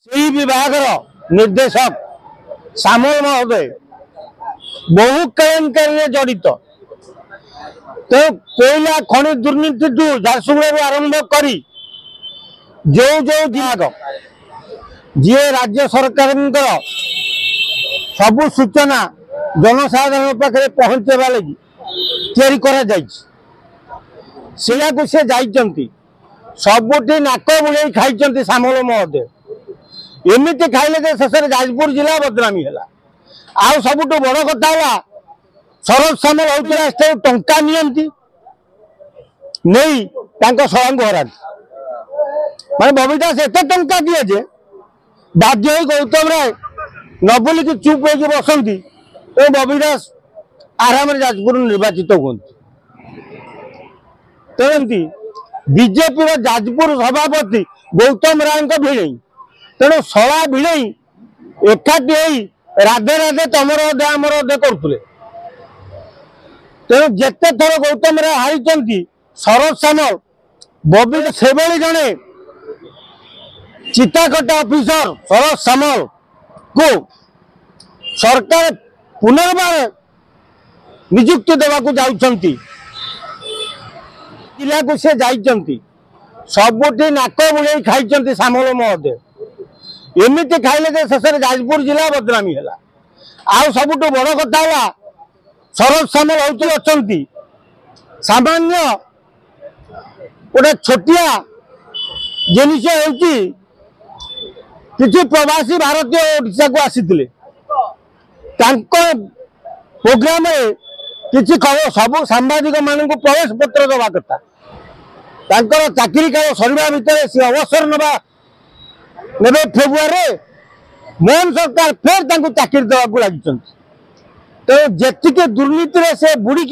से विभाग निर्देशक श्यामल महोदय बहु केलेंकारी जड़ित। तो कोयला खनि दुर्नीति झारसुगुड़ा आरंभ करी जो जो विभाग जी राज्य सरकार सबु सूचना जनसाधारण पाखे पहुंचवा लगी से जाइंती सबुठी नाक बुले खाई श्यामल महोदय एमती खाइले शेष जाजपुर जिला बदनामी है। आउ सबुठ बड़ कथा है शरद श्यामल होते टंका नहीं शला हरा मैं बबी दास एत टंका दिए जे बाध्य गौतम राय न बोलिकी चुप हो बसती तो बबी दास आराम जाजपुर निर्वाचित होती। तेमती बीजेपी जाजपुर सभापति गौतम राय भिड़े तेणु शला भिड़े एकाठी राधे राधे तमर अधे आमर अधे करुले। तेणु जिते थर गौतम राय हारी शरद श्यामल बबी से जड़े चिताकटा ऑफिसर शरद श्यामल को सरकार पुनर्बार नियुक्ति देवाक जाउछंती जिला को से जाइंती सबुठी नाक बुले खाई श्यामल महोदय एमती खाइले शेष जाजपुर जिला बदनामी है। आउ सबुठ बड़ कथा है शरद श्यामल होती अच्छा सामान्य गोटे छोटिया जिनिस किसी प्रवासी भारतीय ओडिशा को आसी प्रोग्राम किसी खबर सब सांबादिक मान प्रवेश पत्र दवा कथा चाकरी काल सरिबा भितर सी अवसर ने फेब्रुआरी मोहन सरकार फिर चाकरी देवाक लगी। तो जी दुर्नीति से बुड़ी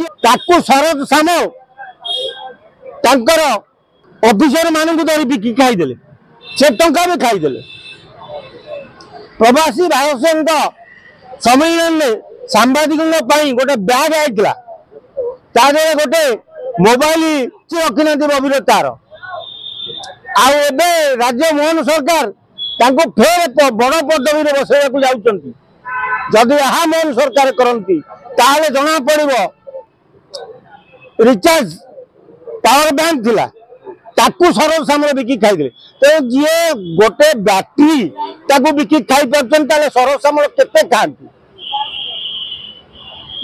शरद श्यामल ऑफिसर मान धरी बिकी खाईदे से टंका भी खाईदे। प्रवासी भारतीय सम्मेलन में सांबादिक गोटे बैग आईला तादे गोटे मोबाइल रखी ना बबीर तार आबे राज्य मोहन सरकार फेर बड़ पदवी बसैया जाऊँगी। जदि यहाँ मोहन सरकार करती ताले जना पड़ो रिचार्ज पावर बैंक थिला ताकू शरद श्यामल बिकी खाई। तो जी गोटे बैटरी ताकू बिकी खाई पार्टी शरद श्यामल केते खाती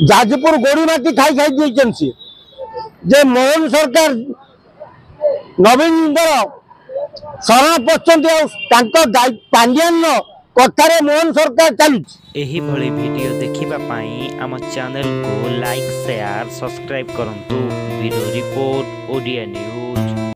जाजपुर गोड़ी माटी खाई खाई देन सी जे मोहन सरकार नवीन शरण पछंती पांड्यान कथारे मोहन सरकार चलुची। एही भली वीडियो देखिबा पाई आम चैनल को लाइक शेयर सब्सक्राइब करंतु। Video report Odia news.